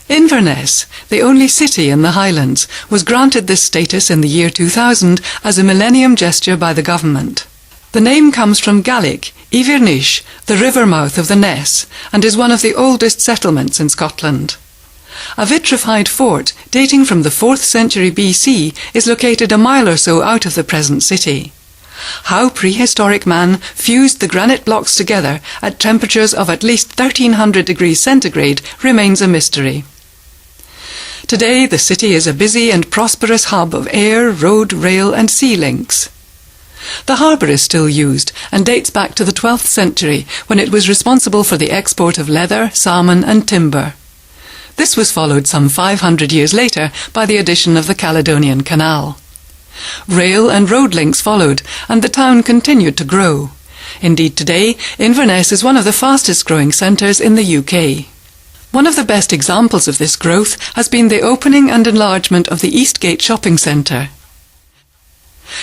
Inverness, the only city in the Highlands, was granted this status in the year 2000 as a millennium gesture by the government. The name comes from Gaelic, inverness, the river mouth of the Ness, and is one of the oldest settlements in Scotland. A vitrified fort dating from the 4th century BC is located a mile or so out of the present city. How prehistoric man fused the granite blocks together at temperatures of at least 1300 degrees centigrade remains a mystery. Today the city is a busy and prosperous hub of air, road, rail and sea links. The harbour is still used and dates back to the 12th century, when it was responsible for the export of leather, salmon and timber. This was followed some 500 years later by the addition of the Caledonian Canal. Rail and road links followed, and the town continued to grow. Indeed, today, Inverness is one of the fastest growing centres in the UK. One of the best examples of this growth has been the opening and enlargement of the Eastgate shopping centre.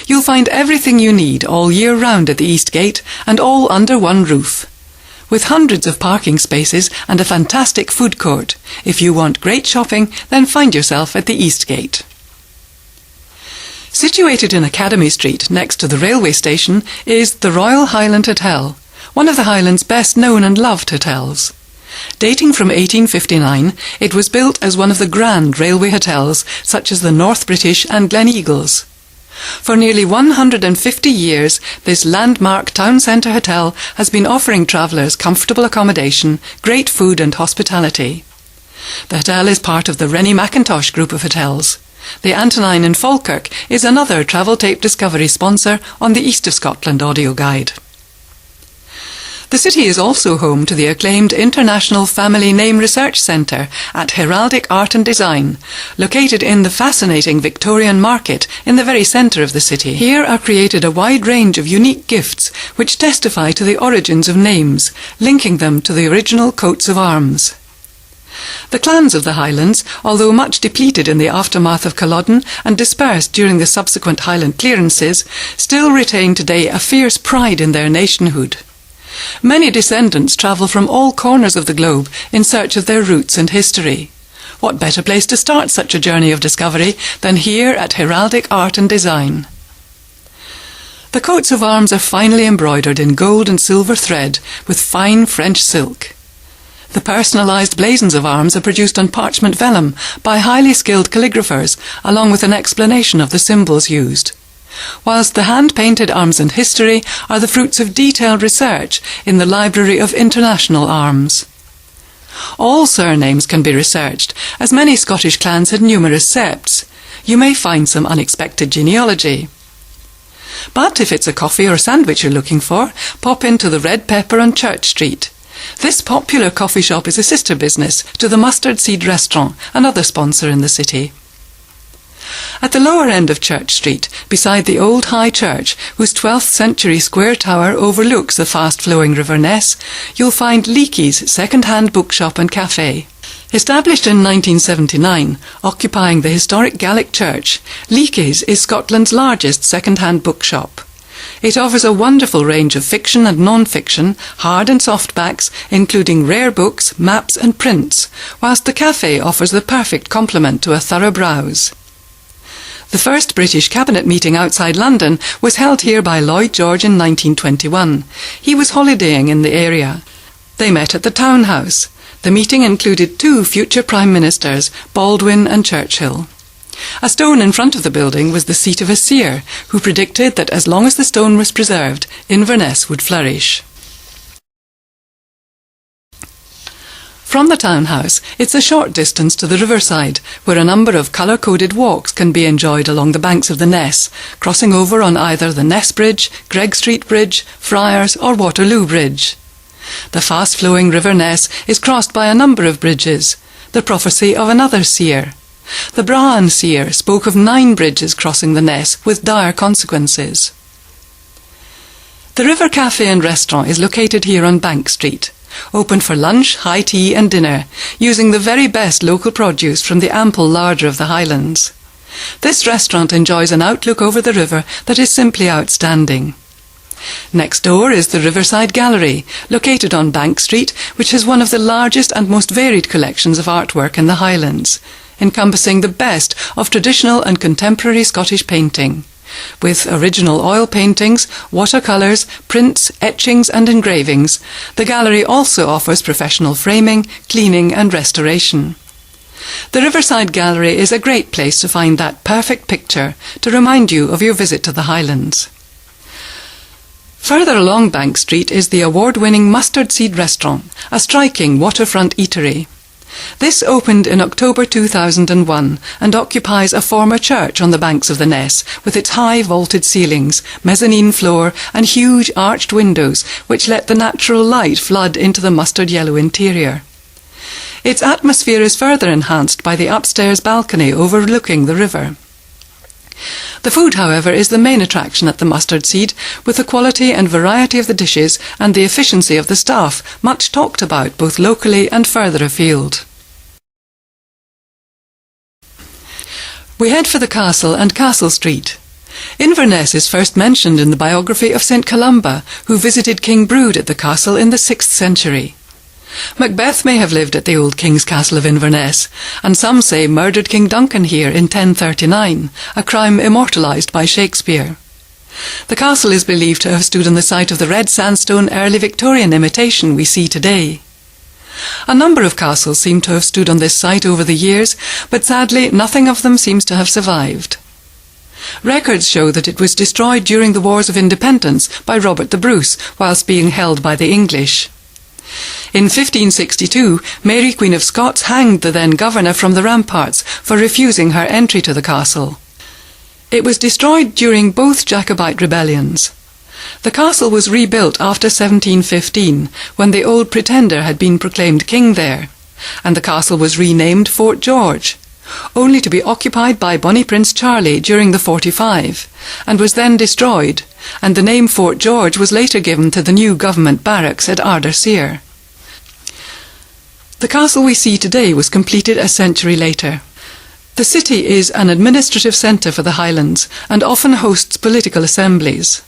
You'll find everything you need all year round at the Eastgate, and all under one roof. With hundreds of parking spaces and a fantastic food court. If you want great shopping, then find yourself at the Eastgate. Situated in Academy Street next to the railway station is the Royal Highland Hotel, one of the Highlands' best known and loved hotels. Dating from 1859, it was built as one of the grand railway hotels such as the North British and Gleneagles. For nearly 150 years, this landmark town centre hotel has been offering travellers comfortable accommodation, great food and hospitality. The hotel is part of the Rennie Mackintosh group of hotels. The Antonine in Falkirk is another Travel Tape Discovery sponsor on the East of Scotland audio guide. The city is also home to the acclaimed International Family Name Research Centre at Heraldic Art and Design, located in the fascinating Victorian Market in the very centre of the city. Here are created a wide range of unique gifts which testify to the origins of names, linking them to the original coats of arms. The clans of the Highlands, although much depleted in the aftermath of Culloden and dispersed during the subsequent Highland clearances, still retain today a fierce pride in their nationhood. Many descendants travel from all corners of the globe in search of their roots and history. What better place to start such a journey of discovery than here at Heraldic Art and Design? The coats of arms are finely embroidered in gold and silver thread with fine French silk. The personalised blazons of arms are produced on parchment vellum by highly skilled calligraphers, along with an explanation of the symbols used. Whilst the hand-painted arms and history are the fruits of detailed research in the Library of International Arms. All surnames can be researched, as many Scottish clans had numerous septs. You may find some unexpected genealogy. But if it's a coffee or sandwich you're looking for, pop into the Red Pepper on Church Street. This popular coffee shop is a sister business to the Mustard Seed Restaurant, another sponsor in the city. At the lower end of Church Street, beside the old High Church, whose 12th century square tower overlooks the fast-flowing River Ness, you'll find Leakey's second-hand bookshop and cafe. Established in 1979, occupying the historic Gaelic church, Leakey's is Scotland's largest second-hand bookshop. It offers a wonderful range of fiction and non-fiction, hard and softbacks, including rare books, maps and prints, whilst the cafe offers the perfect complement to a thorough browse. The first British cabinet meeting outside London was held here by Lloyd George in 1921. He was holidaying in the area. They met at the Town House. The meeting included 2 future Prime Ministers, Baldwin and Churchill. A stone in front of the building was the seat of a seer, who predicted that as long as the stone was preserved, Inverness would flourish. From the townhouse, it's a short distance to the riverside, where a number of colour-coded walks can be enjoyed along the banks of the Ness, crossing over on either the Ness Bridge, Greg Street Bridge, Friars or Waterloo Bridge. The fast-flowing River Ness is crossed by a number of bridges, the prophecy of another seer. The Brahman seer spoke of 9 bridges crossing the Ness with dire consequences. The River Cafe and Restaurant is located here on Bank Street, open for lunch, high tea and dinner, using the very best local produce from the ample larder of the Highlands. This restaurant enjoys an outlook over the river that is simply outstanding. Next door is the Riverside Gallery, located on Bank Street, which has one of the largest and most varied collections of artwork in the Highlands, encompassing the best of traditional and contemporary Scottish painting. With original oil paintings, watercolours, prints, etchings and engravings, the gallery also offers professional framing, cleaning and restoration. The Riverside Gallery is a great place to find that perfect picture to remind you of your visit to the Highlands. Further along Bank Street is the award-winning Mustard Seed Restaurant, a striking waterfront eatery. This opened in October 2001 and occupies a former church on the banks of the Ness, with its high vaulted ceilings, mezzanine floor and huge arched windows which let the natural light flood into the mustard yellow interior. Its atmosphere is further enhanced by the upstairs balcony overlooking the river. The food, however, is the main attraction at the Mustard Seed, with the quality and variety of the dishes and the efficiency of the staff much talked about both locally and further afield. We head for the castle and Castle Street. Inverness is first mentioned in the biography of St Columba, who visited King Brude at the castle in the 6th century. Macbeth may have lived at the old King's Castle of Inverness, and some say murdered King Duncan here in 1039, a crime immortalised by Shakespeare. The castle is believed to have stood on the site of the red sandstone early Victorian imitation we see today. A number of castles seem to have stood on this site over the years, but sadly nothing of them seems to have survived. Records show that it was destroyed during the Wars of Independence by Robert the Bruce, whilst being held by the English. In 1562, Mary Queen of Scots hanged the then governor from the ramparts for refusing her entry to the castle. It was destroyed during both Jacobite rebellions. The castle was rebuilt after 1715, when the old Pretender had been proclaimed king there, and the castle was renamed Fort George, only to be occupied by Bonnie Prince Charlie during the 45, and was then destroyed, and the name Fort George was later given to the new government barracks at Ardersier. The castle we see today was completed a century later. The city is an administrative centre for the Highlands and often hosts political assemblies.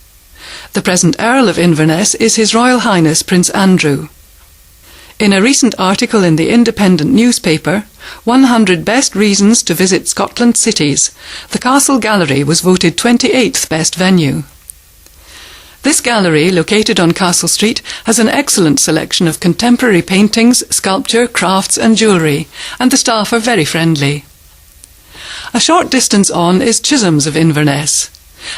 The present Earl of Inverness is His Royal Highness Prince Andrew. In a recent article in the Independent newspaper, 100 Best Reasons to Visit Scotland's Cities, the Castle Gallery was voted 28th best venue. This gallery, located on Castle Street, has an excellent selection of contemporary paintings, sculpture, crafts and jewellery, and the staff are very friendly. A short distance on is Chisholm's of Inverness.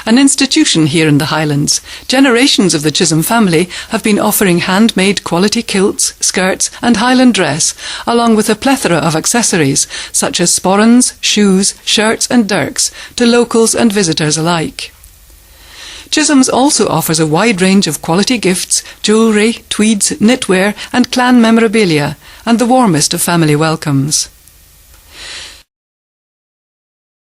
An institution here in the Highlands, generations of the Chisholm family have been offering handmade quality kilts, skirts and Highland dress, along with a plethora of accessories such as sporrans, shoes, shirts and dirks to locals and visitors alike. Chisholm's also offers a wide range of quality gifts, jewellery, tweeds, knitwear and clan memorabilia, and the warmest of family welcomes.